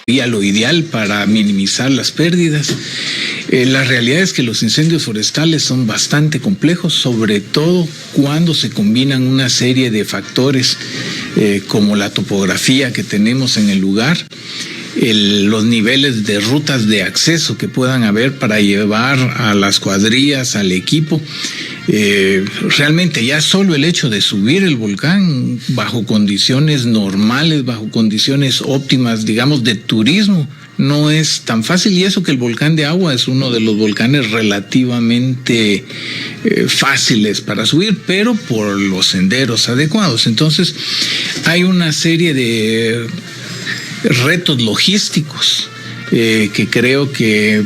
sería lo ideal para minimizar las pérdidas. La realidad es que los incendios forestales son bastante complejos, sobre todo cuando se combinan una serie de factores como la topografía que tenemos en el lugar, los niveles de rutas de acceso que puedan haber para llevar a las cuadrillas, al equipo. Realmente ya solo el hecho de subir el volcán bajo condiciones normales, bajo condiciones óptimas, digamos, de turismo, no es tan fácil, y eso que el volcán de Agua es uno de los volcanes relativamente fáciles para subir, pero por los senderos adecuados. Entonces hay una serie de retos logísticos que creo que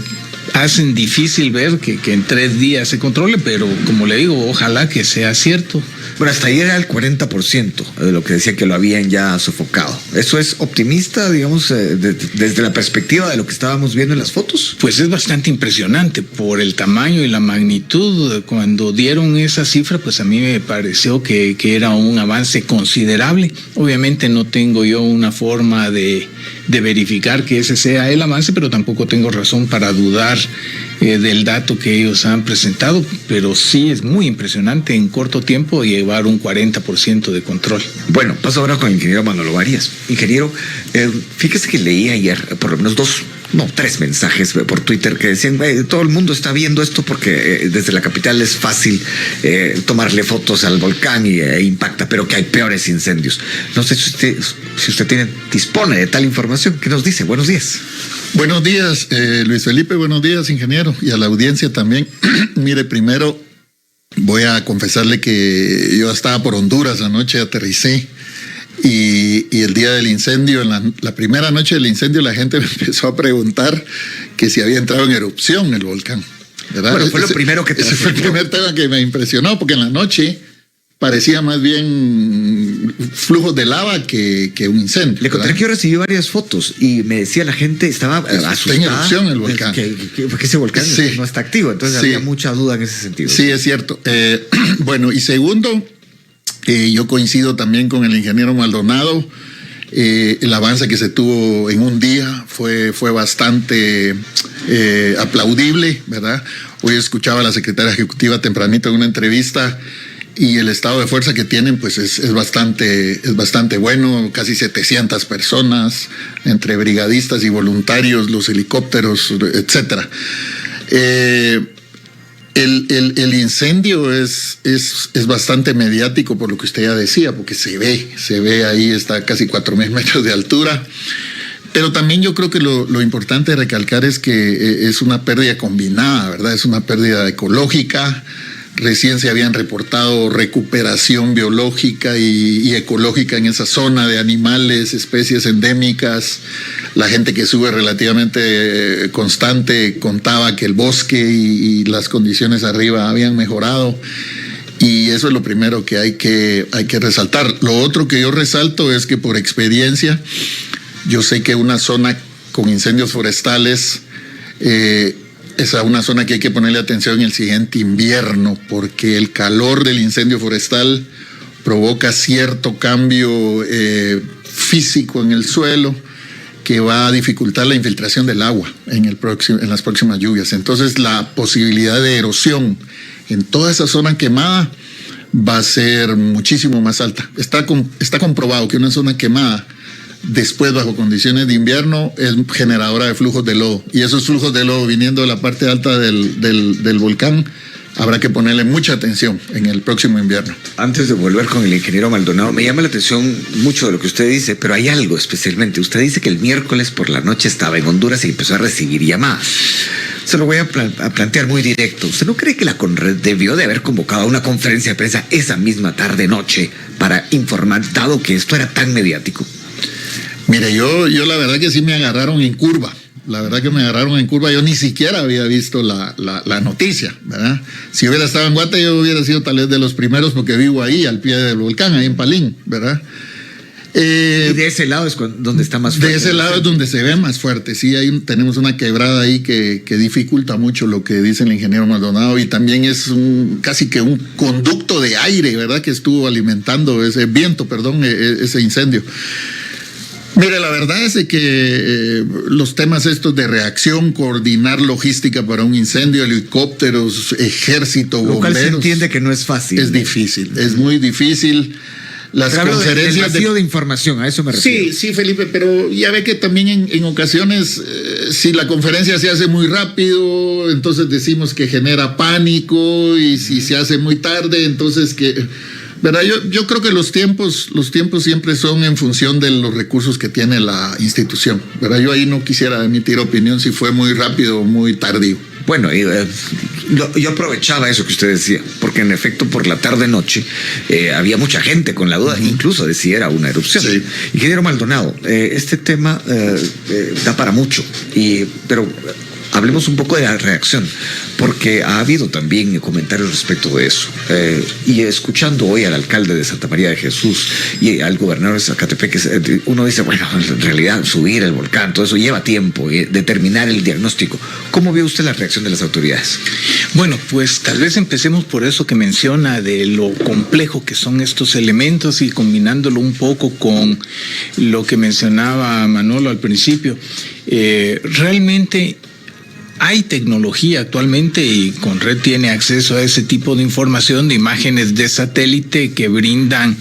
hacen difícil ver que en 3 días se controle, pero como le digo, ojalá que sea cierto. Bueno, hasta ahí era el 40% de lo que decía que lo habían ya sofocado. ¿Eso es optimista, digamos, desde la perspectiva de lo que estábamos viendo en las fotos? Pues es bastante impresionante por el tamaño y la magnitud. Cuando dieron esa cifra, pues a mí me pareció que era un avance considerable. Obviamente no tengo yo una forma de verificar que ese sea el avance, pero tampoco tengo razón para dudar del dato que ellos han presentado, pero sí es muy impresionante en corto tiempo llevar un 40% de control. Bueno, paso ahora con el ingeniero Manolo Arias. Ingeniero, fíjese que leí ayer por lo menos 3 mensajes por Twitter que decían, todo el mundo está viendo esto porque desde la capital es fácil tomarle fotos al volcán e impacta, pero que hay peores incendios. No sé si usted dispone de tal información. ¿Qué nos dice? Buenos días. Buenos días, Luis Felipe, buenos días, ingeniero, y a la audiencia también. Mire, primero voy a confesarle que yo estaba por Honduras anoche, aterricé, y el día del incendio, en la primera noche del incendio, la gente me empezó a preguntar que si había entrado en erupción el volcán, ¿verdad? Bueno, fue lo primero que te ese fue el primer tema que me impresionó, porque en la noche parecía más bien flujos de lava que un incendio. Le conté que yo recibí varias fotos y me decía la gente, estaba asustada. Está en erupción el volcán. Porque ese volcán sí, no está activo, entonces había mucha duda en ese sentido. Sí, es cierto. Bueno, y segundo, yo coincido también con el ingeniero Maldonado. El avance que se tuvo en un día fue bastante aplaudible, ¿verdad? Hoy escuchaba a la secretaria ejecutiva tempranito en una entrevista, y el estado de fuerza que tienen pues es bastante bueno, casi 700 personas, entre brigadistas y voluntarios, los helicópteros, etcétera. El incendio es bastante mediático por lo que usted ya decía, porque se ve ahí, está a casi 4,000 metros de altura. Pero también yo creo que lo importante de recalcar es que es una pérdida combinada, ¿verdad? Es una pérdida ecológica. Recién se habían reportado recuperación biológica y ecológica en esa zona de animales, especies endémicas. La gente que sube relativamente constante contaba que el bosque y las condiciones arriba habían mejorado. Y eso es lo primero que hay que resaltar. Lo otro que yo resalto es que por experiencia, yo sé que una zona con incendios forestales es una zona que hay que ponerle atención en el siguiente invierno, porque el calor del incendio forestal provoca cierto cambio físico en el suelo que va a dificultar la infiltración del agua en las próximas lluvias. Entonces la posibilidad de erosión en toda esa zona quemada va a ser muchísimo más alta. Está comprobado que una zona quemada después, bajo condiciones de invierno, es generadora de flujos de lodo. Y esos flujos de lodo viniendo de la parte alta del volcán, habrá que ponerle mucha atención en el próximo invierno. Antes de volver con el ingeniero Maldonado, me llama la atención mucho de lo que usted dice, pero hay algo especialmente. Usted dice que el miércoles por la noche estaba en Honduras y empezó a recibir llamadas. Se lo voy a plantear muy directo. ¿Usted no cree que la Conred debió de haber convocado una conferencia de prensa esa misma tarde-noche para informar, dado que esto era tan mediático? Mire, yo la verdad que sí me agarraron en curva. La verdad que me agarraron en curva. Yo ni siquiera había visto la noticia, ¿verdad? Si hubiera estado en Guate, yo hubiera sido tal vez de los primeros, porque vivo ahí, al pie del volcán, ahí en Palín, ¿verdad? Y de ese lado es donde está más fuerte. De ese lado es donde se ve más fuerte. Sí, tenemos una quebrada ahí que dificulta mucho lo que dice el ingeniero Maldonado, y también es casi que un conducto de aire, ¿verdad? Que estuvo alimentando ese incendio. Mire, la verdad es que los temas estos de reacción, coordinar logística para un incendio, helicópteros, ejército, lo cual bomberos, se entiende que no es fácil. Es difícil, es muy difícil. Las pero conferencias del vacío de información, a eso me refiero. Sí, Felipe, pero ya ve que también en ocasiones, si la conferencia se hace muy rápido, entonces decimos que genera pánico, y si se hace muy tarde, entonces que... ¿Verdad? Yo creo que los tiempos siempre son en función de los recursos que tiene la institución, ¿verdad? Yo ahí no quisiera emitir opinión si fue muy rápido o muy tardío. Bueno, yo aprovechaba eso que usted decía, porque en efecto por la tarde-noche había mucha gente con la duda, incluso de si era una erupción. Sí. Ingeniero Maldonado, este tema da para mucho, pero hablemos un poco de la reacción, porque ha habido también comentarios respecto de eso. Y escuchando hoy al alcalde de Santa María de Jesús y al gobernador de Zacatepec, uno dice, bueno, en realidad subir el volcán, todo eso lleva tiempo, determinar el diagnóstico. ¿Cómo vio usted la reacción de las autoridades? Bueno, pues tal vez empecemos por eso que menciona de lo complejo que son estos elementos y combinándolo un poco con lo que mencionaba Manolo al principio. Realmente hay tecnología actualmente y Conred tiene acceso a ese tipo de información de imágenes de satélite que brindan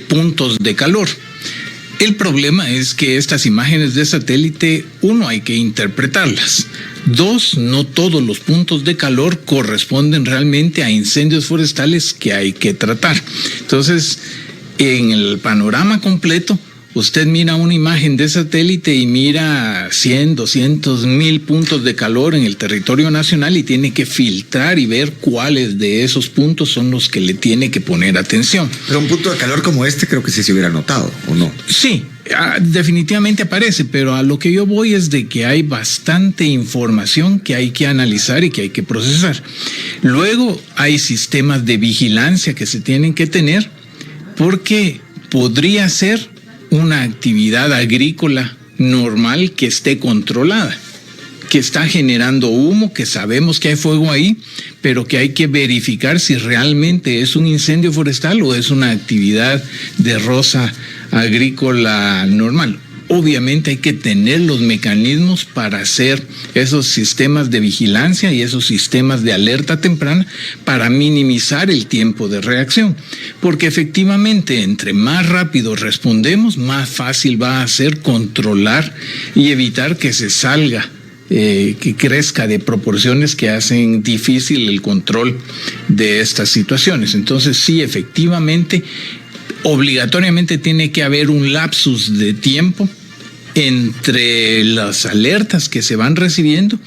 puntos de calor. El problema es que estas imágenes de satélite, uno, hay que interpretarlas. Dos, no todos los puntos de calor corresponden realmente a incendios forestales que hay que tratar. Entonces, en el panorama completo, usted mira una imagen de satélite y mira 100, 200, 1000 puntos de calor en el territorio nacional y tiene que filtrar y ver cuáles de esos puntos son los que le tiene que poner atención. Pero un punto de calor como este creo que sí se hubiera notado, ¿o no? Sí, definitivamente aparece, pero a lo que yo voy es de que hay bastante información que hay que analizar y que hay que procesar. Luego hay sistemas de vigilancia que se tienen que tener porque podría ser una actividad agrícola normal que esté controlada, que está generando humo, que sabemos que hay fuego ahí, pero que hay que verificar si realmente es un incendio forestal o es una actividad de roza agrícola normal. Obviamente hay que tener los mecanismos para hacer esos sistemas de vigilancia y esos sistemas de alerta temprana para minimizar el tiempo de reacción, porque efectivamente entre más rápido respondemos, más fácil va a ser controlar y evitar que se salga, que crezca de proporciones que hacen difícil el control de estas situaciones. Entonces sí, efectivamente, obligatoriamente tiene que haber un lapsus de tiempo entre las alertas que se van recibiendo,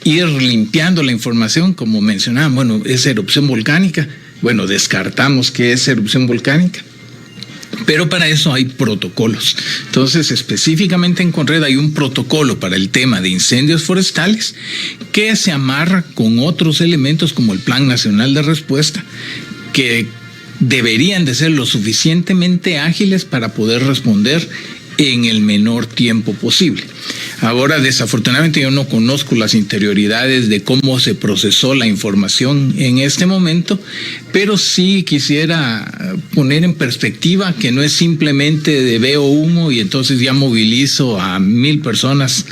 ir limpiando la información, como mencionaba, bueno, es erupción volcánica, bueno, descartamos que es erupción volcánica, pero para eso hay protocolos. Entonces, específicamente en Conred hay un protocolo para el tema de incendios forestales que se amarra con otros elementos como el Plan Nacional de Respuesta, que deberían de ser lo suficientemente ágiles para poder responder en el menor tiempo posible. Ahora, desafortunadamente, yo no conozco las interioridades de cómo se procesó la información en este momento, pero sí quisiera poner en perspectiva que no es simplemente de veo humo y entonces ya movilizo a 1000 personas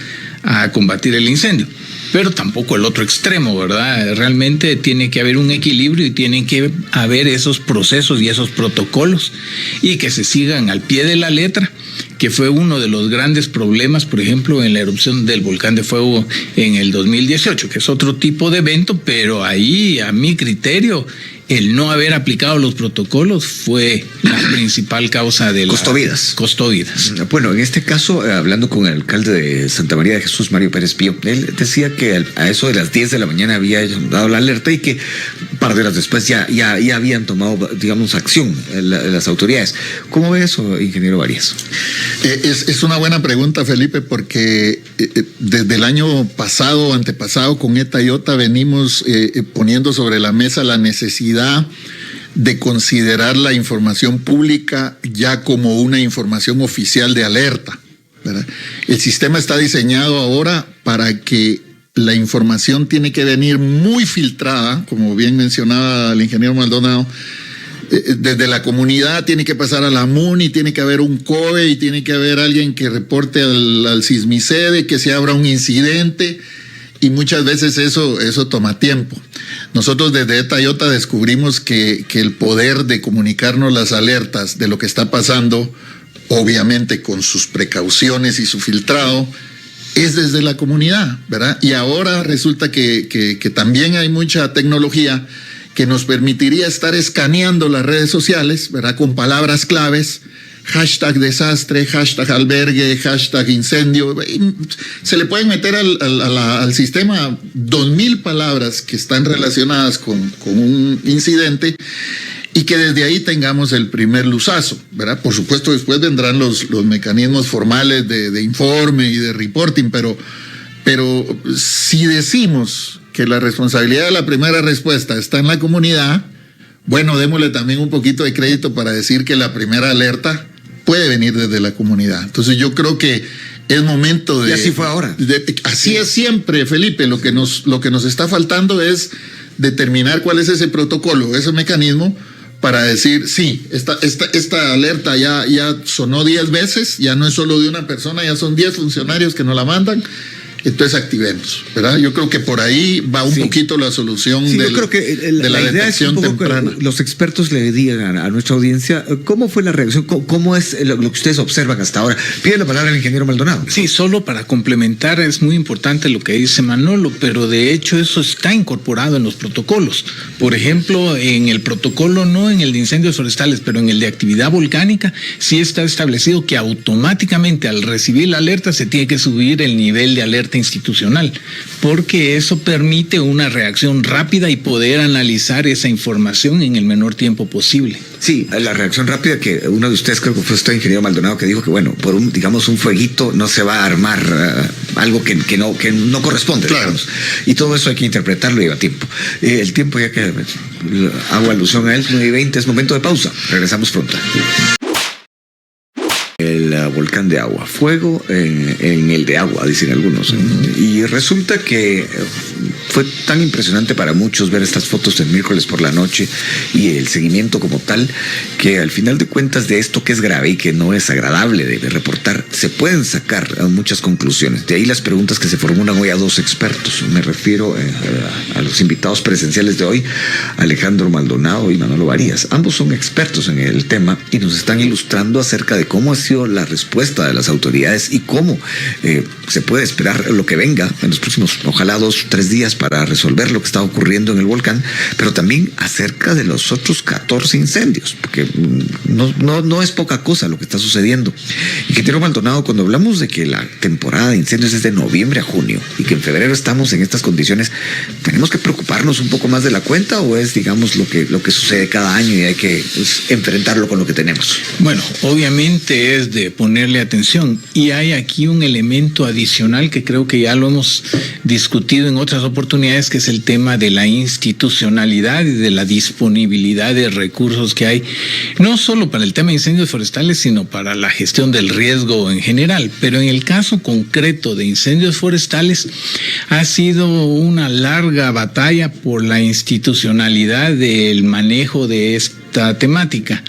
a combatir el incendio. Pero tampoco el otro extremo, ¿verdad? Realmente tiene que haber un equilibrio y tienen que haber esos procesos y esos protocolos y que se sigan al pie de la letra, que fue uno de los grandes problemas, por ejemplo, en la erupción del volcán de fuego en el 2018, que es otro tipo de evento, pero ahí, a mi criterio, el no haber aplicado los protocolos fue la principal causa de la... Costó vidas. Bueno, en este caso, hablando con el alcalde de Santa María de Jesús, Mario Pérez Pío, él decía que a eso de las 10 de la mañana había dado la alerta y que un par de horas después ya habían tomado, digamos, acción las autoridades. ¿Cómo ve eso, ingeniero Arias? Es una buena pregunta, Felipe, porque desde el año pasado, antepasado, con ETA y OTA venimos poniendo sobre la mesa la necesidad de considerar la información pública ya como una información oficial de alerta, ¿verdad? El sistema está diseñado ahora para que la información tiene que venir muy filtrada, como bien mencionaba el ingeniero Maldonado, desde la comunidad tiene que pasar a la MUNI, tiene que haber un COE y tiene que haber alguien que reporte al Sismicede, que se abra un incidente, y muchas veces eso toma tiempo. Nosotros desde ETA IOTA descubrimos que el poder de comunicarnos las alertas de lo que está pasando, obviamente con sus precauciones y su filtrado, es desde la comunidad, ¿verdad? Y ahora resulta que también hay mucha tecnología que nos permitiría estar escaneando las redes sociales, ¿verdad? Con palabras claves, hashtag desastre, hashtag albergue, hashtag incendio. Se le pueden meter al sistema 2000 palabras que están relacionadas con un incidente, y que desde ahí tengamos el primer luzazo, ¿verdad? Por supuesto, después vendrán los mecanismos formales de informe y de reporting, pero si decimos que la responsabilidad de la primera respuesta está en la comunidad, bueno, démosle también un poquito de crédito para decir que la primera alerta puede venir desde la comunidad. Entonces yo creo que es momento de... Y así fue ahora. Así es siempre, Felipe. Lo que nos está faltando es determinar cuál es ese protocolo, ese mecanismo, para decir, sí, esta alerta ya sonó 10 veces, ya no es solo de una persona, ya son 10 funcionarios que nos la mandan, entonces activemos, ¿verdad? Yo creo que por ahí va un poquito la solución yo creo que de la detección idea es temprana. Que los expertos le digan a nuestra audiencia cómo fue la reacción, cómo es lo que ustedes observan hasta ahora. Pide la palabra al ingeniero Maldonado. Sí, solo para complementar, es muy importante lo que dice Manolo, pero de hecho eso está incorporado en los protocolos. Por ejemplo, en el protocolo, no en el de incendios forestales, pero en el de actividad volcánica, sí está establecido que automáticamente al recibir la alerta se tiene que subir el nivel de alerta institucional, porque eso permite una reacción rápida y poder analizar esa información en el menor tiempo posible. Sí, la reacción rápida, que uno de ustedes, creo que fue usted, ingeniero Maldonado, que dijo que bueno, por un fueguito no se va a armar algo que no corresponde, claro, digamos. Y todo eso hay que interpretarlo y lleva tiempo. El tiempo, ya que hago alusión a él, 9:20, es momento de pausa. Regresamos pronto. El volcán de agua, fuego en el de agua, dicen algunos. Y resulta que fue tan impresionante para muchos ver estas fotos del miércoles por la noche y el seguimiento como tal, que al final de cuentas de esto que es grave y que no es agradable de reportar, se pueden sacar muchas conclusiones. De ahí las preguntas que se formulan hoy a dos expertos. Me refiero a los invitados presenciales de hoy, Alejandro Maldonado y Manolo Varías. Ambos son expertos en el tema y nos están ilustrando acerca de cómo ha sido la respuesta de las autoridades y cómo se puede esperar lo que venga en los próximos, ojalá 2-3 días, para resolver lo que está ocurriendo en el volcán, pero también acerca de los otros 14 incendios, porque no es poca cosa lo que está sucediendo. Ingeniero Maldonado, cuando hablamos de que la temporada de incendios es de noviembre a junio y que en febrero estamos en estas condiciones, ¿tenemos que preocuparnos un poco más de la cuenta o es, digamos, lo que sucede cada año y hay que enfrentarlo con lo que tenemos? Bueno, obviamente es de ponerle atención, y hay aquí un elemento adicional que creo que ya lo hemos discutido en otras oportunidades, que es el tema de la institucionalidad y de la disponibilidad de recursos que hay, no solo para el tema de incendios forestales, sino para la gestión del riesgo en general. Pero en el caso concreto de incendios forestales ha sido una larga batalla por la institucionalidad del manejo de esta temática.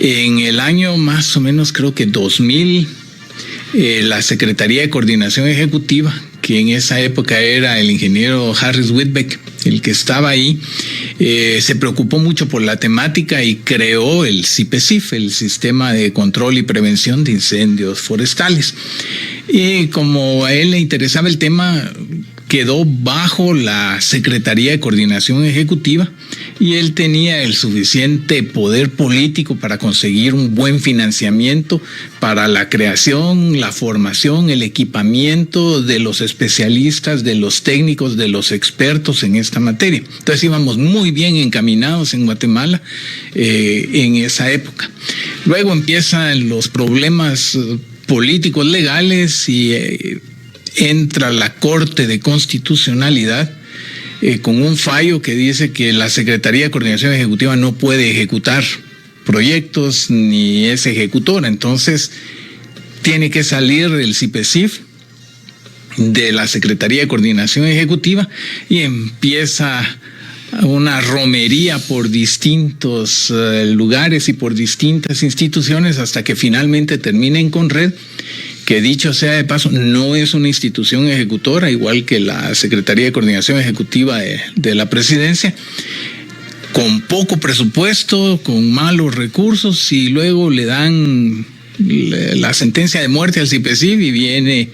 En el año más o menos, creo que 2000, la Secretaría de Coordinación Ejecutiva, que en esa época era el ingeniero Harris Whitbeck, el que estaba ahí, se preocupó mucho por la temática y creó el CIPECIF, el Sistema de Control y Prevención de Incendios Forestales. Y como a él le interesaba el tema, quedó bajo la Secretaría de Coordinación Ejecutiva y él tenía el suficiente poder político para conseguir un buen financiamiento para la creación, la formación, el equipamiento de los especialistas, de los técnicos, de los expertos en esta materia. Entonces íbamos muy bien encaminados en Guatemala en esa época. Luego empiezan los problemas políticos legales y entra la Corte de Constitucionalidad con un fallo que dice que la Secretaría de Coordinación Ejecutiva no puede ejecutar proyectos ni es ejecutora. Entonces tiene que salir el CIPECIF de la Secretaría de Coordinación Ejecutiva y empieza una romería por distintos lugares y por distintas instituciones hasta que finalmente termina en Conred, que dicho sea de paso, no es una institución ejecutora, igual que la Secretaría de Coordinación Ejecutiva de la Presidencia, con poco presupuesto, con malos recursos, y luego le dan la sentencia de muerte al CIPECIF y viene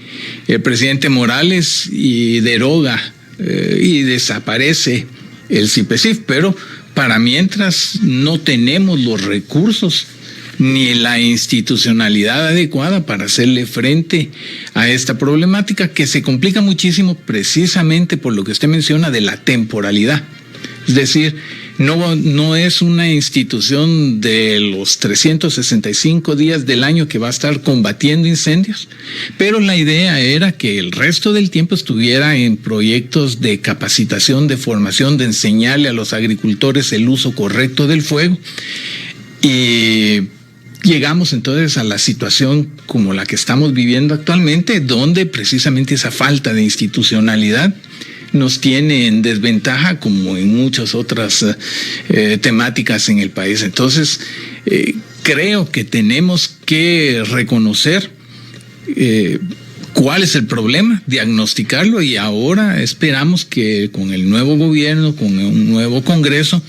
el presidente Morales y deroga y desaparece el CIPECIF, pero para mientras no tenemos los recursos ni la institucionalidad adecuada para hacerle frente a esta problemática, que se complica muchísimo precisamente por lo que usted menciona de la temporalidad. Es decir, no es una institución de los 365 días del año que va a estar combatiendo incendios, pero la idea era que el resto del tiempo estuviera en proyectos de capacitación, de formación, de enseñarle a los agricultores el uso correcto del fuego. Y llegamos entonces a la situación como la que estamos viviendo actualmente, donde precisamente esa falta de institucionalidad nos tiene en desventaja, como en muchas otras temáticas en el país. Entonces, creo que tenemos que reconocer cuál es el problema, diagnosticarlo, y ahora esperamos que con el nuevo gobierno, con un nuevo Congreso,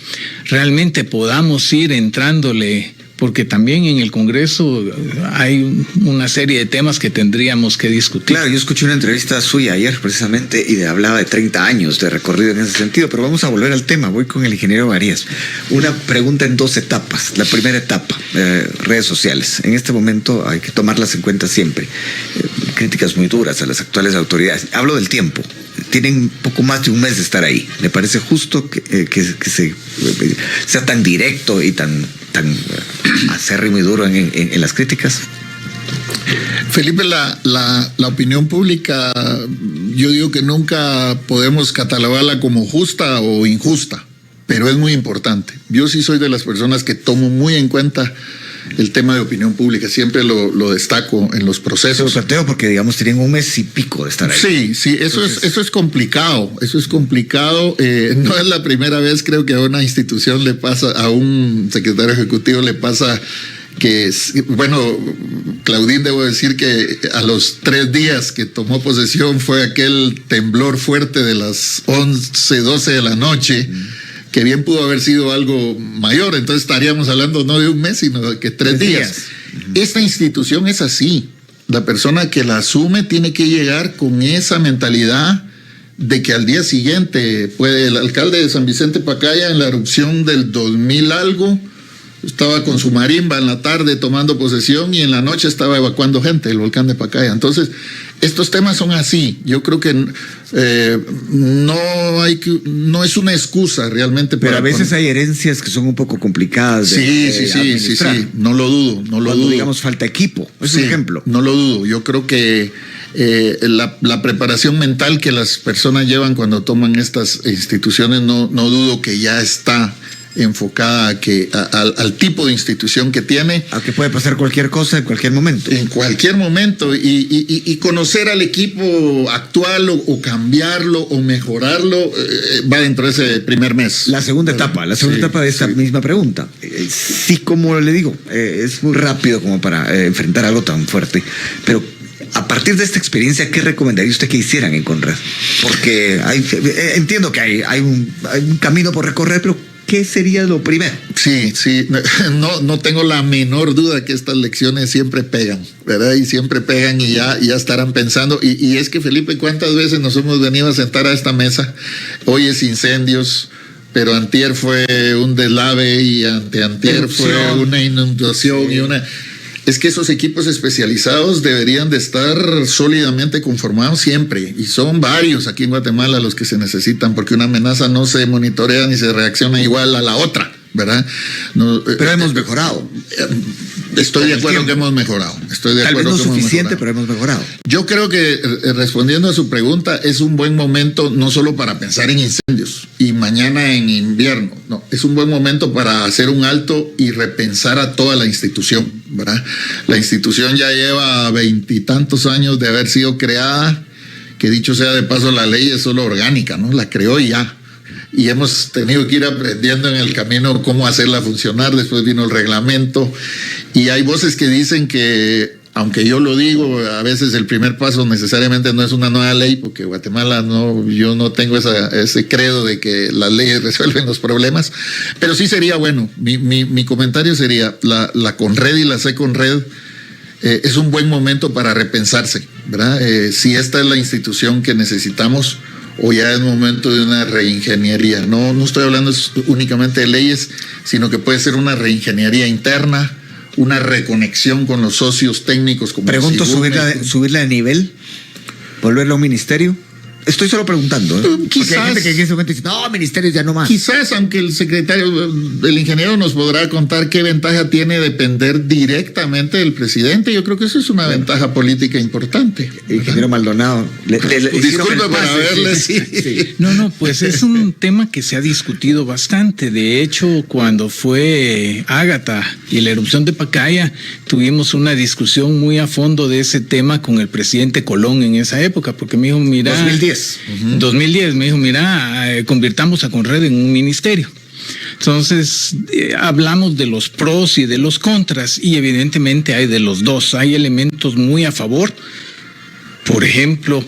realmente podamos ir entrándole, porque también en el Congreso hay una serie de temas que tendríamos que discutir. Claro, yo escuché una entrevista suya ayer precisamente y hablaba de 30 años de recorrido en ese sentido, pero vamos a volver al tema. Voy con el ingeniero Varías. Una pregunta en 2 etapas. La primera etapa, redes sociales. En este momento hay que tomarlas en cuenta siempre. Críticas muy duras a las actuales autoridades. Hablo del tiempo. Tienen poco más de un mes de estar ahí. ¿Le parece justo que sea tan directo y tan acérrimo y duro en las críticas? Felipe, la opinión pública, yo digo que nunca podemos catalogarla como justa o injusta, pero es muy importante. Yo sí soy de las personas que tomo muy en cuenta el tema de opinión pública, siempre lo destaco en los procesos. Lo planteo porque, digamos, tienen un mes y pico de estar Sí, ahí. eso es complicado, no es la primera vez, creo que a una institución le pasa, a un secretario ejecutivo le pasa que, bueno, Claudín, debo decir que a los 3 días que tomó posesión fue aquel temblor fuerte de las 11, 12 de la noche, que bien pudo haber sido algo mayor, entonces estaríamos hablando no de un mes, sino de que 3 días. Esta institución es así. La persona que la asume tiene que llegar con esa mentalidad de que al día siguiente puede. El alcalde de San Vicente Pacaya, en la erupción del 2000 algo, estaba con su marimba en la tarde tomando posesión y en la noche estaba evacuando gente del volcán de Pacaya. Entonces, estos temas son así. Yo creo que no es una excusa realmente. Pero a veces hay herencias que son un poco complicadas de administrar. Sí. No lo dudo. Digamos, falta equipo. Es un ejemplo. No lo dudo. Yo creo que la preparación mental que las personas llevan cuando toman estas instituciones, no dudo que ya está enfocada al tipo de institución que tiene. A que puede pasar cualquier cosa en cualquier momento. En cualquier momento. Y conocer al equipo actual o cambiarlo o mejorarlo va dentro de ese primer mes. La segunda etapa de esta misma pregunta. Sí, como le digo, es muy rápido como para enfrentar algo tan fuerte. Pero a partir de esta experiencia, ¿qué recomendaría usted que hicieran en Conred? Porque entiendo que hay un camino por recorrer, pero ¿qué sería lo primero? Sí, no tengo la menor duda que estas lecciones siempre pegan, ¿verdad? Y siempre pegan y ya estarán pensando. Y es que, Felipe, ¿cuántas veces nos hemos venido a sentar a esta mesa? Hoy es incendios, pero antier fue un deslave y anteantier fue una inundación y una... Es que esos equipos especializados deberían de estar sólidamente conformados siempre, y son varios aquí en Guatemala los que se necesitan, porque una amenaza no se monitorea ni se reacciona igual a la otra, ¿verdad? Pero hemos mejorado. Estoy de acuerdo que hemos mejorado. Tal vez no suficiente, pero hemos mejorado. Yo creo que, respondiendo a su pregunta, es un buen momento no solo para pensar en incendios y mañana en invierno, no, es un buen momento para hacer un alto y repensar a toda la institución, ¿verdad? La institución ya lleva 20 y tantos años de haber sido creada, que dicho sea de paso, la ley es solo orgánica, ¿no? La creó y ya. y hemos tenido que ir aprendiendo en el camino cómo hacerla funcionar. Después vino el reglamento y hay voces que dicen que, aunque yo lo digo, a veces el primer paso necesariamente no es una nueva ley, porque Guatemala yo no tengo ese credo de que las leyes resuelven los problemas, pero sí sería bueno. Mi comentario sería, la Conred y la Seconred es un buen momento para repensarse, ¿verdad? Si esta es la institución que necesitamos, o ya es momento de una reingeniería. No estoy hablando únicamente de leyes, sino que puede ser una reingeniería interna, una reconexión con los socios técnicos. Como pregunto, subirla de nivel, volverla a un ministerio. Estoy solo preguntando, ¿eh? Quizás, porque hay gente que en ese momento dice, no, ministerios ya no más. Quizás, aunque el ingeniero nos podrá contar qué ventaja tiene depender directamente del presidente, yo creo que eso es una ventaja política importante. Ingeniero Maldonado. Disculpe por haberle... Sí. No, pues es un tema que se ha discutido bastante. De hecho, cuando fue Ágata y la erupción de Pacaya, tuvimos una discusión muy a fondo de ese tema con el presidente Colón en esa época, porque me dijo, mira... 2010 me dijo, mira, convirtamos a Conred en un ministerio. Entonces, hablamos de los pros y de los contras, y evidentemente hay de los dos. Hay elementos muy a favor. Por ejemplo,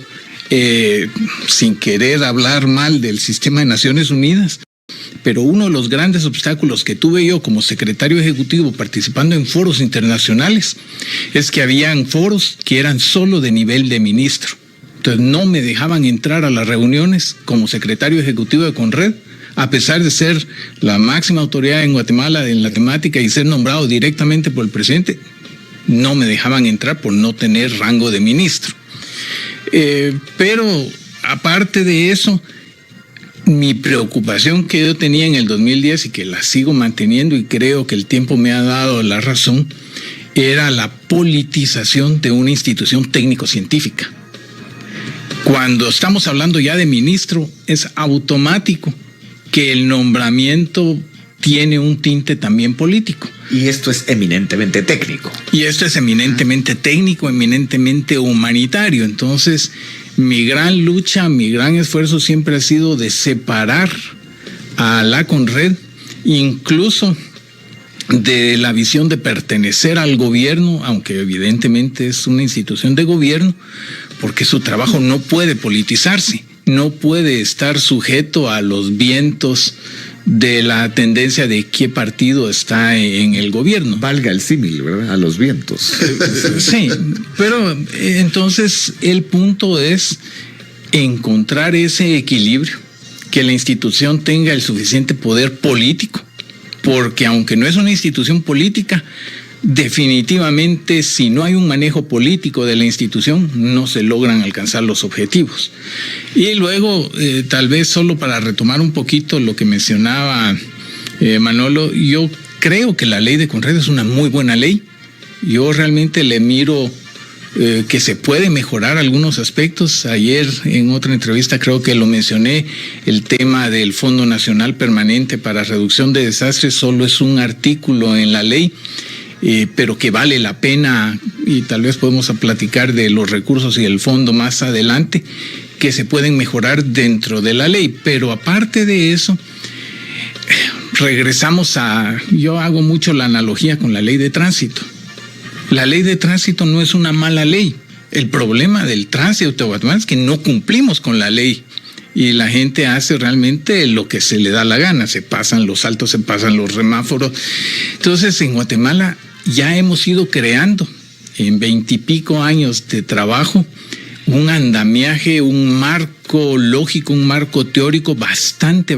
sin querer hablar mal del sistema de Naciones Unidas, pero uno de los grandes obstáculos que tuve yo como secretario ejecutivo participando en foros internacionales es que habían foros que eran solo de nivel de ministro. Entonces no me dejaban entrar a las reuniones como secretario ejecutivo de Conred, a pesar de ser la máxima autoridad en Guatemala en la temática y ser nombrado directamente por el presidente. No me dejaban entrar por no tener rango de ministro. Pero aparte de eso, mi preocupación que yo tenía en el 2010 y que la sigo manteniendo, y creo que el tiempo me ha dado la razón, era la politización de una institución técnico-científica. Cuando estamos hablando ya de ministro, es automático que el nombramiento tiene un tinte también político. Y esto es eminentemente técnico. Y esto es eminentemente técnico, eminentemente humanitario. Entonces, mi gran lucha, mi gran esfuerzo siempre ha sido de separar a la Conred, incluso de la visión de pertenecer al gobierno, aunque evidentemente es una institución de gobierno, porque su trabajo no puede politizarse, no puede estar sujeto a los vientos de la tendencia de qué partido está en el gobierno. Valga el símil, ¿verdad? A los vientos. Sí, pero entonces el punto es encontrar ese equilibrio, que la institución tenga el suficiente poder político, porque aunque no es una institución política, definitivamente si no hay un manejo político de la institución no se logran alcanzar los objetivos. Y luego tal vez solo para retomar un poquito lo que mencionaba Manolo, yo creo que la ley de Conred es una muy buena ley. Yo realmente le miro que se puede mejorar algunos aspectos. Ayer en otra entrevista creo que lo mencioné, el tema del Fondo Nacional Permanente para Reducción de Desastres solo es un artículo en la ley, pero que vale la pena, y tal vez podemos platicar de los recursos y el fondo más adelante, que se pueden mejorar dentro de la ley. Pero aparte de eso, regresamos yo hago mucho la analogía con la ley de tránsito. La ley de tránsito no es una mala ley. El problema del tránsito de Guatemala es que no cumplimos con la ley. Y la gente hace realmente lo que se le da la gana. Se pasan los altos, se pasan los semáforos. Entonces, en Guatemala ya hemos ido creando, en 20 y pico años de trabajo, un andamiaje, un marco lógico, un marco teórico bastante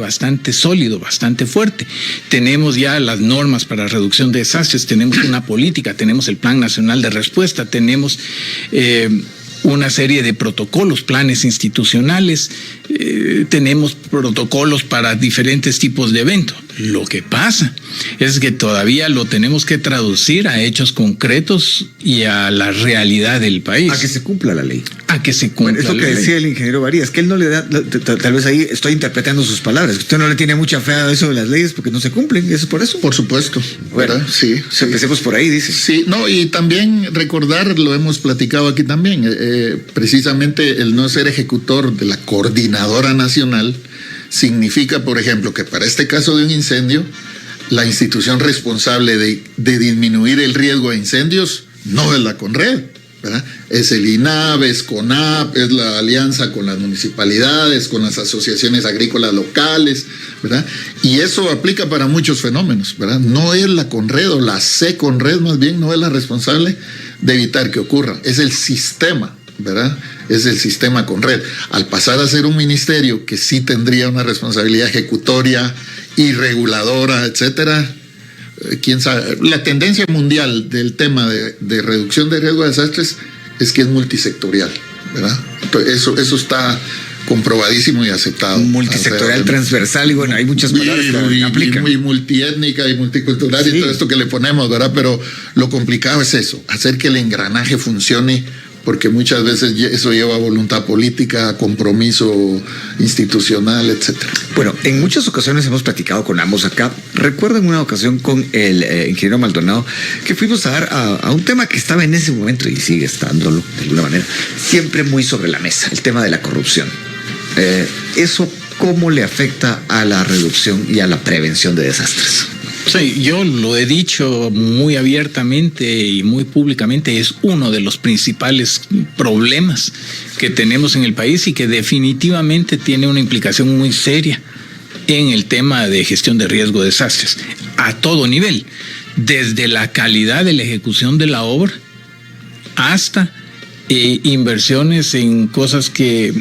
sólido, bastante fuerte. Tenemos ya las normas para reducción de desastres, tenemos una política, tenemos el Plan Nacional de Respuesta, tenemos una serie de protocolos, planes institucionales, tenemos protocolos para diferentes tipos de eventos. Lo que pasa es que todavía lo tenemos que traducir a hechos concretos y a la realidad del país. A que se cumpla la ley. A que se cumpla la ley. Bueno, es lo que decía el ingeniero Varías, que él no le da, tal vez ahí estoy interpretando sus palabras, que usted no le tiene mucha fe a eso de las leyes porque no se cumplen, ¿y eso por eso? Por supuesto. Bueno, sí. Empecemos por ahí, dice. Sí, no, y también recordar, lo hemos platicado aquí también, precisamente el no ser ejecutor de la coordinadora nacional significa, por ejemplo, que para este caso de un incendio, la institución responsable de disminuir el riesgo de incendios no es la Conred, ¿verdad? Es el INAV, es CONAP, es la alianza con las municipalidades, con las asociaciones agrícolas locales, ¿verdad? Y eso aplica para muchos fenómenos, ¿verdad? No es la Conred o la C-Conred, más bien, no es la responsable de evitar que ocurra, es el sistema, ¿verdad? Es el sistema Conred. Al pasar a ser un ministerio que sí tendría una responsabilidad ejecutoria y reguladora, etcétera, quién sabe. La tendencia mundial del tema de reducción de riesgo de desastres es que es multisectorial, ¿verdad? Eso está comprobadísimo y aceptado. Multisectorial, transversal, y bueno, hay muchas palabras que aplican. Y multiétnica y multicultural, sí, y todo esto que le ponemos, ¿verdad? Pero lo complicado es eso, hacer que el engranaje funcione, porque muchas veces eso lleva voluntad política, compromiso institucional, etcétera. Bueno, en muchas ocasiones hemos platicado con ambos acá. Recuerdo en una ocasión con el ingeniero Maldonado que fuimos a dar a un tema que estaba en ese momento y sigue estándolo de alguna manera, siempre muy sobre la mesa, el tema de la corrupción. Eso, ¿cómo le afecta a la reducción y a la prevención de desastres? Sí, yo lo he dicho muy abiertamente y muy públicamente, es uno de los principales problemas que tenemos en el país y que definitivamente tiene una implicación muy seria en el tema de gestión de riesgo de desastres, a todo nivel, desde la calidad de la ejecución de la obra hasta inversiones en cosas que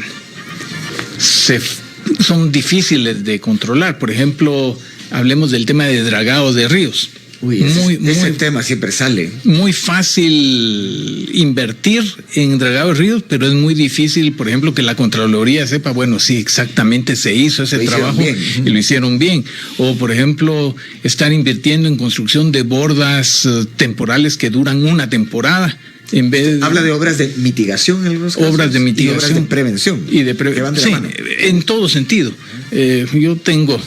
son difíciles de controlar. Por ejemplo, hablemos del tema de dragados de ríos. Uy, ese tema siempre sale. Muy fácil invertir en dragados de ríos, pero es muy difícil, por ejemplo, que la Contraloría sepa, bueno, sí, exactamente se hizo ese trabajo y lo hicieron bien. O, por ejemplo, estar invirtiendo en construcción de bordas temporales que duran una temporada. En vez de, habla de obras de mitigación en algunos casos. Obras de mitigación. Y obras de prevención. Y que van de la mano. En todo sentido. Yo tengo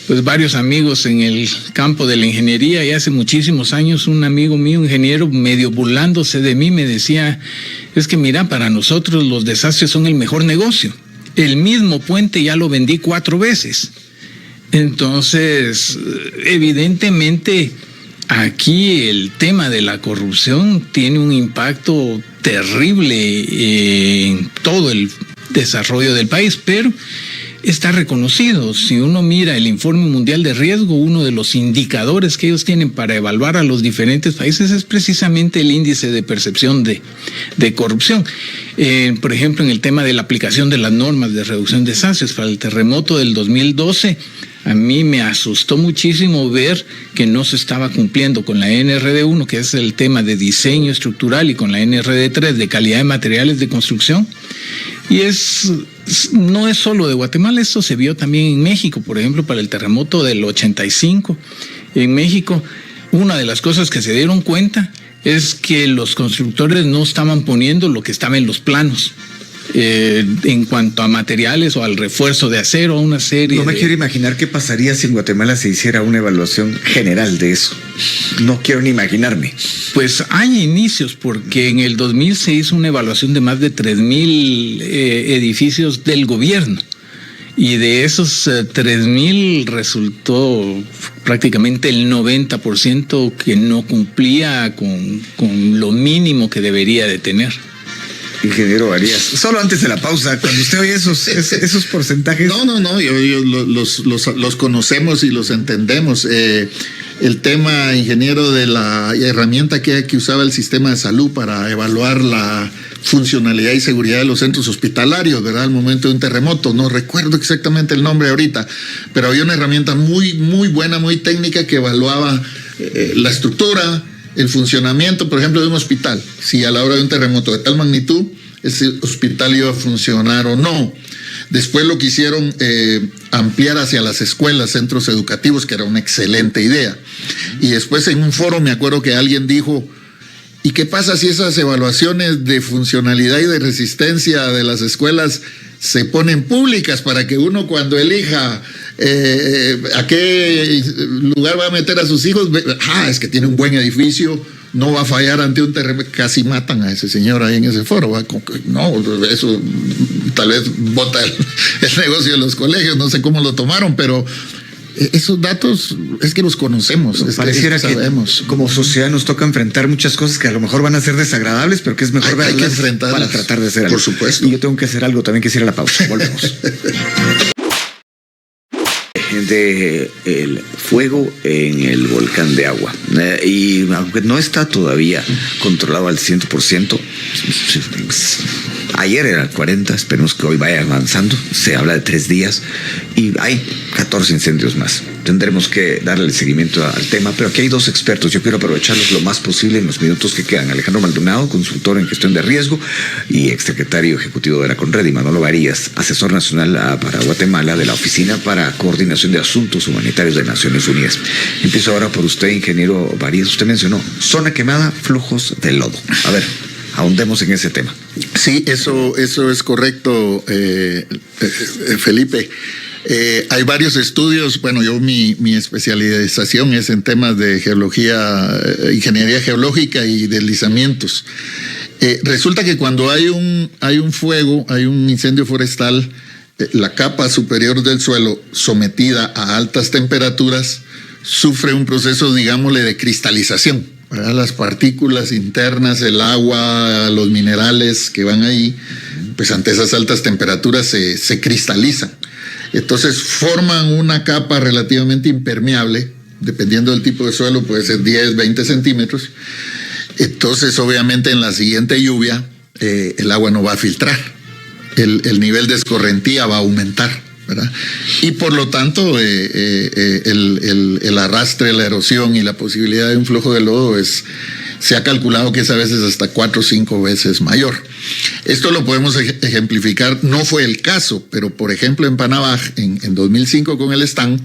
pues varios amigos en el campo de la ingeniería y hace muchísimos años un amigo mío, ingeniero, medio burlándose de mí, me decía, es que mira, para nosotros los desastres son el mejor negocio. El mismo puente ya lo vendí 4 veces. Entonces, evidentemente, aquí el tema de la corrupción tiene un impacto terrible en todo el desarrollo del país, pero está reconocido. Si uno mira el Informe Mundial de Riesgo, uno de los indicadores que ellos tienen para evaluar a los diferentes países es precisamente el índice de percepción de corrupción. Por ejemplo, en el tema de la aplicación de las normas de reducción de desastres para el terremoto del 2012, a mí me asustó muchísimo ver que no se estaba cumpliendo con la NRD1, que es el tema de diseño estructural, y con la NRD3 de calidad de materiales de construcción. Y no es solo de Guatemala, esto se vio también en México, por ejemplo, para el terremoto del 85. En México, una de las cosas que se dieron cuenta es que los constructores no estaban poniendo lo que estaba en los planos. En cuanto a materiales o al refuerzo de acero, una serie. No me quiero imaginar qué pasaría si en Guatemala se hiciera una evaluación general de eso. No quiero ni imaginarme. Pues hay inicios, porque en el 2000 se hizo una evaluación de más de 3,000 edificios del gobierno. Y de esos 3,000 resultó prácticamente el 90% que no cumplía con lo mínimo que debería de tener. Ingeniero Arias, solo antes de la pausa, cuando usted oye esos porcentajes. No, yo los conocemos y los entendemos. El tema, ingeniero, de la herramienta que usaba el sistema de salud para evaluar la funcionalidad y seguridad de los centros hospitalarios, ¿verdad? Al momento de un terremoto, no recuerdo exactamente el nombre ahorita, pero había una herramienta muy, muy buena, muy técnica, que evaluaba la estructura, el funcionamiento, por ejemplo, de un hospital. Si a la hora de un terremoto de tal magnitud, ese hospital iba a funcionar o no. Después lo quisieron ampliar hacia las escuelas, centros educativos, que era una excelente idea. Y después en un foro me acuerdo que alguien dijo, ¿y qué pasa si esas evaluaciones de funcionalidad y de resistencia de las escuelas se ponen públicas para que uno, cuando elija a qué lugar va a meter a sus hijos, es que tiene un buen edificio, no va a fallar ante un terremoto. Casi matan a ese señor ahí en ese foro. No, eso tal vez bota el negocio de los colegios, no sé cómo lo tomaron, pero esos datos es que los conocemos. Pareciera que sabemos. Como sociedad nos toca enfrentar muchas cosas que a lo mejor van a ser desagradables, pero que es mejor hay que enfrentarlas para tratar de hacer algo. Por supuesto. Y yo tengo que hacer algo también, que ir a la pausa. Volvemos. De el fuego en el volcán de Agua, y aunque no está todavía controlado al 100%, ayer era 40, esperemos que hoy vaya avanzando, se habla de 3 días y hay 14 incendios más. Tendremos que darle seguimiento al tema, pero aquí hay 2 expertos. Yo quiero aprovecharlos lo más posible en los minutos que quedan. Alejandro Maldonado, consultor en gestión de riesgo y exsecretario ejecutivo de la CONRED, y Manolo Varías, asesor nacional para Guatemala de la Oficina para Coordinación de Asuntos Humanitarios de Naciones Unidas. Empiezo ahora por usted, ingeniero Varías. Usted mencionó zona quemada, flujos de lodo. A ver, ahondemos en ese tema. Sí, eso es correcto, Felipe. Hay varios estudios. Bueno, yo mi especialización es en temas de geología, ingeniería geológica y deslizamientos. Resulta que cuando hay un fuego, hay un incendio forestal, la capa superior del suelo sometida a altas temperaturas sufre un proceso, digámosle, de cristalización, ¿verdad? Las partículas internas, el agua, los minerales que van ahí, pues ante esas altas temperaturas se cristalizan. Entonces forman una capa relativamente impermeable, dependiendo del tipo de suelo, puede ser 10, 20 centímetros. Entonces, obviamente, en la siguiente lluvia, el agua no va a filtrar. El nivel de escorrentía va a aumentar, ¿verdad? Y por lo tanto, el arrastre, la erosión y la posibilidad de un flujo de lodo se ha calculado que es a veces hasta 4 o 5 veces mayor. Esto lo podemos ejemplificar, no fue el caso, pero por ejemplo en Panabaj, en 2005 con el Están,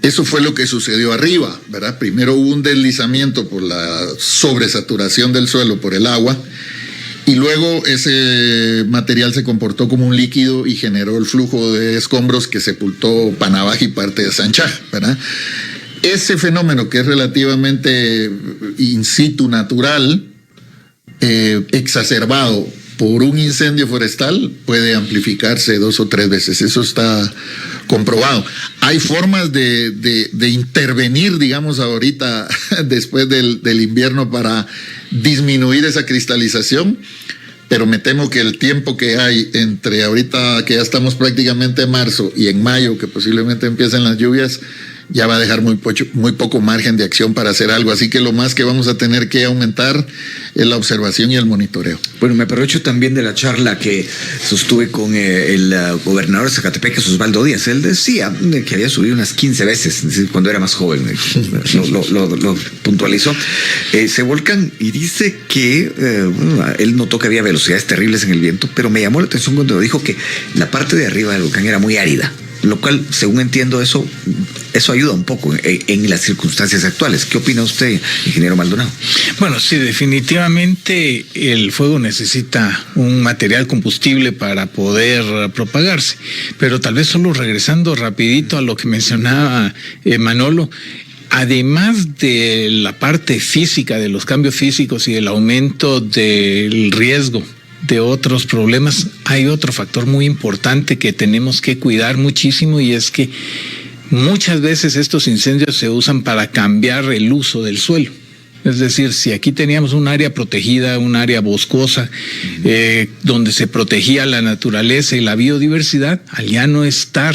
eso fue lo que sucedió arriba, ¿verdad? Primero hubo un deslizamiento por la sobresaturación del suelo por el agua, y luego ese material se comportó como un líquido y generó el flujo de escombros que sepultó Panabaj y parte de Sanchaj, ¿verdad? Ese fenómeno, que es relativamente in situ natural, exacerbado por un incendio forestal, puede amplificarse 2 o 3 veces. Eso está comprobado. Hay formas de intervenir, digamos, ahorita, después del invierno, para disminuir esa cristalización, pero me temo que el tiempo que hay entre ahorita, que ya estamos prácticamente en marzo, y en mayo, que posiblemente empiecen las lluvias, ya va a dejar muy poco margen de acción para hacer algo. Así que lo más que vamos a tener que aumentar es la observación y el monitoreo. Bueno, me aprovecho también de la charla que sostuve con el gobernador de Zacatepec, Osvaldo Díaz. Él decía que había subido unas 15 veces cuando era más joven. Lo puntualizó. Se volcan y dice que él notó que había velocidades terribles en el viento, pero me llamó la atención cuando dijo que la parte de arriba del volcán era muy árida, lo cual, según entiendo, eso ayuda un poco en las circunstancias actuales. ¿Qué opina usted, ingeniero Maldonado? Bueno, sí, definitivamente el fuego necesita un material combustible para poder propagarse, pero tal vez solo regresando rapidito a lo que mencionaba Manolo, además de la parte física, de los cambios físicos y el aumento del riesgo de otros problemas, hay otro factor muy importante que tenemos que cuidar muchísimo, y es que muchas veces estos incendios se usan para cambiar el uso del suelo. Es decir, si aquí teníamos un área protegida, un área boscosa, donde se protegía la naturaleza y la biodiversidad, al ya no estar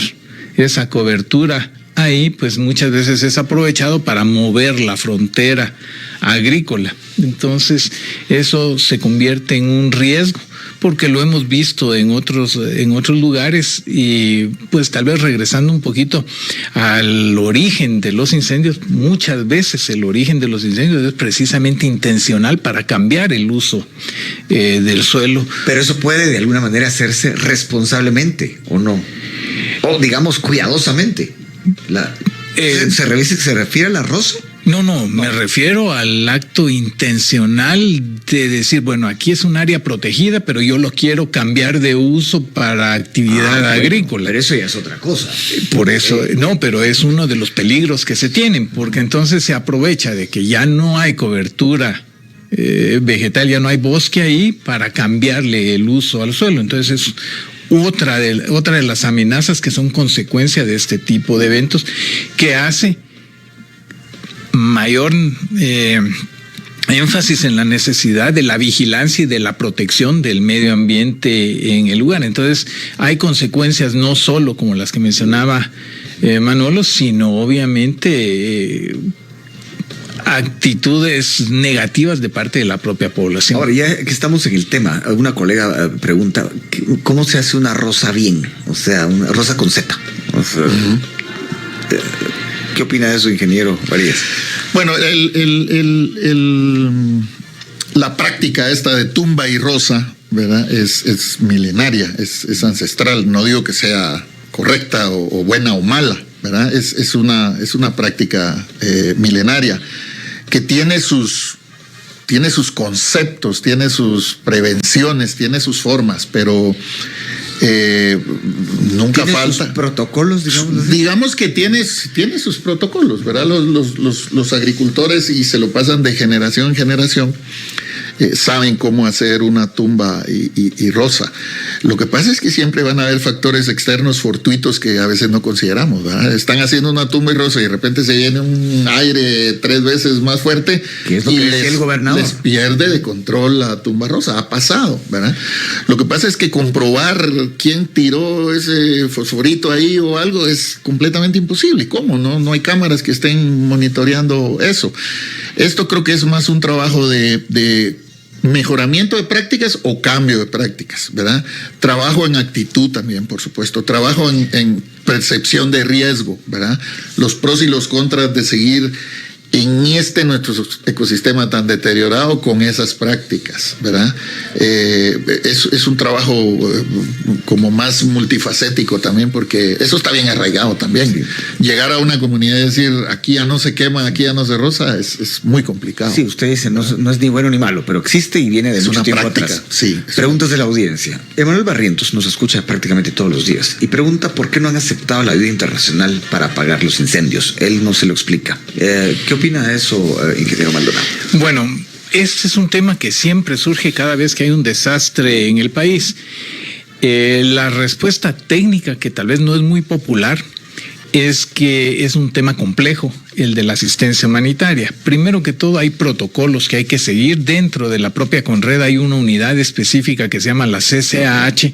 esa cobertura ahí, pues muchas veces es aprovechado para mover la frontera agrícola. Entonces, eso se convierte en un riesgo, porque lo hemos visto en otros lugares. Y pues tal vez regresando un poquito al origen de los incendios, muchas veces el origen de los incendios es precisamente intencional para cambiar el uso del suelo. Pero eso puede de alguna manera hacerse responsablemente, ¿o no? O digamos cuidadosamente. ¿Se refiere al arroz? No, me refiero al acto intencional de decir, bueno, aquí es un área protegida, pero yo lo quiero cambiar de uso para actividad agrícola. Pero eso ya es otra cosa. Por eso, no, pero es uno de los peligros que se tienen, porque entonces se aprovecha de que ya no hay cobertura vegetal, ya no hay bosque ahí para cambiarle el uso al suelo. Entonces es otra de las amenazas que son consecuencia de este tipo de eventos, que hace mayor énfasis en la necesidad de la vigilancia y de la protección del medio ambiente en el lugar. Entonces hay consecuencias no solo como las que mencionaba Manolo, sino obviamente actitudes negativas de parte de la propia población. Ahora, ya que estamos en el tema, una colega pregunta, ¿cómo se hace una rosa bien? O sea, una rosa con Z. O sea, ¿qué opina de eso, ingeniero Varías? Bueno, la práctica esta de tumba y rosa, ¿verdad? Es milenaria, es ancestral. No digo que sea correcta o buena o mala, ¿verdad? Es una práctica milenaria que tiene sus conceptos, tiene sus prevenciones, tiene sus formas, pero nunca falta. ¿Sus protocolos, digamos? Digamos que tiene sus protocolos, ¿verdad? Los agricultores, y se lo pasan de generación en generación, saben cómo hacer una tumba y rosa. Lo que pasa es que siempre van a haber factores externos fortuitos que a veces no consideramos, ¿verdad? Están haciendo una tumba y rosa y de repente se viene un aire 3 veces más fuerte ¿Qué es lo y que decía el gobernador? les pierde de control la tumba rosa. Ha pasado, ¿verdad? Lo que pasa es que comprobar quién tiró ese fosforito ahí o algo es completamente imposible. ¿Cómo? No hay cámaras que estén monitoreando eso. Esto creo que es más un trabajo de mejoramiento de prácticas o cambio de prácticas, ¿verdad? Trabajo en actitud también, por supuesto. Trabajo en percepción de riesgo, ¿verdad? Los pros y los contras de seguir en nuestro ecosistema tan deteriorado con esas prácticas, ¿verdad? Es un trabajo como más multifacético también, porque eso está bien arraigado también. Sí. Llegar a una comunidad y decir, aquí ya no se quema, aquí ya no se roza, es muy complicado. Sí, usted dice, no es ni bueno ni malo, pero existe y viene de mucho tiempo atrás. Sí, preguntas de la audiencia. Emanuel Barrientos nos escucha prácticamente todos los días y pregunta por qué no han aceptado la ayuda internacional para apagar los incendios. Él no se lo explica. ¿Qué opina de eso, ingeniero Maldonado? Bueno, este es un tema que siempre surge cada vez que hay un desastre en el país. La respuesta técnica, que tal vez no es muy popular, es que es un tema complejo, el de la asistencia humanitaria. Primero que todo, hay protocolos que hay que seguir. Dentro de la propia Conred hay una unidad específica que se llama la CCAH,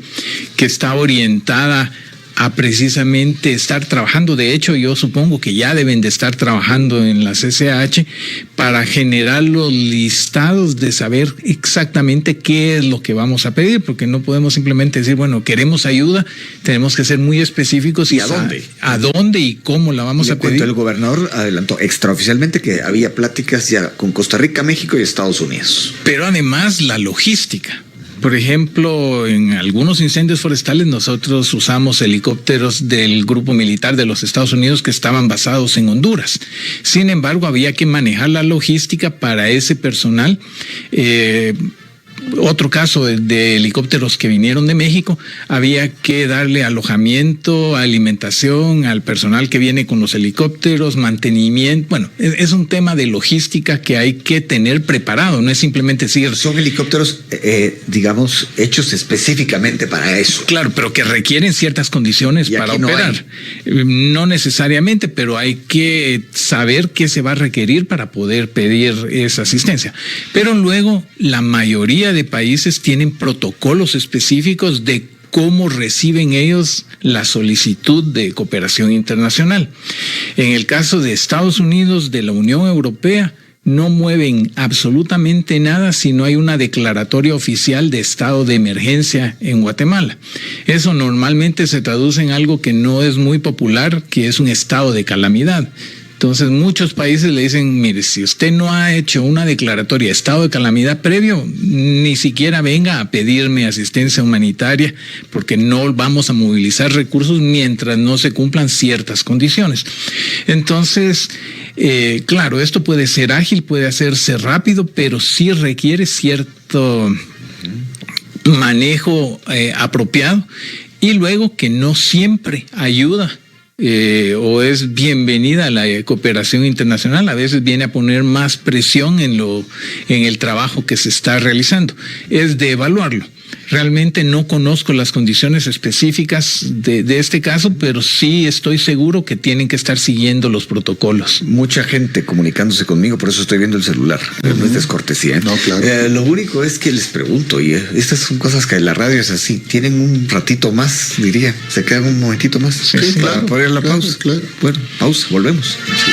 que está orientada a precisamente estar trabajando. De hecho, yo supongo que ya deben de estar trabajando en la CCH para generar los listados de saber exactamente qué es lo que vamos a pedir, porque no podemos simplemente decir, bueno, queremos ayuda, tenemos que ser muy específicos. ¿Y a dónde? ¿A dónde y cómo la vamos a pedir? El gobernador adelantó extraoficialmente que había pláticas ya con Costa Rica, México y Estados Unidos. Pero además la logística. Por ejemplo, en algunos incendios forestales nosotros usamos helicópteros del grupo militar de los Estados Unidos que estaban basados en Honduras. Sin embargo, había que manejar la logística para ese personal. Otro caso de helicópteros que vinieron de México, había que darle alojamiento, alimentación al personal que viene con los helicópteros, mantenimiento. Bueno, es un tema de logística que hay que tener preparado, no es simplemente decir... Son helicópteros, digamos, hechos específicamente para eso. Claro, pero que requieren ciertas condiciones para operar. No necesariamente, pero hay que saber qué se va a requerir para poder pedir esa asistencia. Pero luego, la mayoría de países tienen protocolos específicos de cómo reciben ellos la solicitud de cooperación internacional. En el caso de Estados Unidos, de la Unión Europea, no mueven absolutamente nada si no hay una declaratoria oficial de estado de emergencia en Guatemala. Eso normalmente se traduce en algo que no es muy popular, que es un estado de calamidad. Entonces muchos países le dicen, mire, si usted no ha hecho una declaratoria de estado de calamidad previo, ni siquiera venga a pedirme asistencia humanitaria, porque no vamos a movilizar recursos mientras no se cumplan ciertas condiciones. Entonces, claro, esto puede ser ágil, puede hacerse rápido, pero sí requiere cierto manejo apropiado, y luego que no siempre ayuda o es bienvenida a la cooperación internacional, a veces viene a poner más presión en el trabajo que se está realizando. Es de evaluarlo. Realmente no conozco las condiciones específicas de este caso, pero sí estoy seguro que tienen que estar siguiendo los protocolos. Mucha gente comunicándose conmigo, por eso estoy viendo el celular. No es descortesía. No, claro. Lo único es que les pregunto, y estas son cosas que en la radio es así, tienen un ratito más, diría, se quedan un momentito más Sí, para claro, poner la claro, pausa. claro. Bueno, pausa, volvemos. Sí.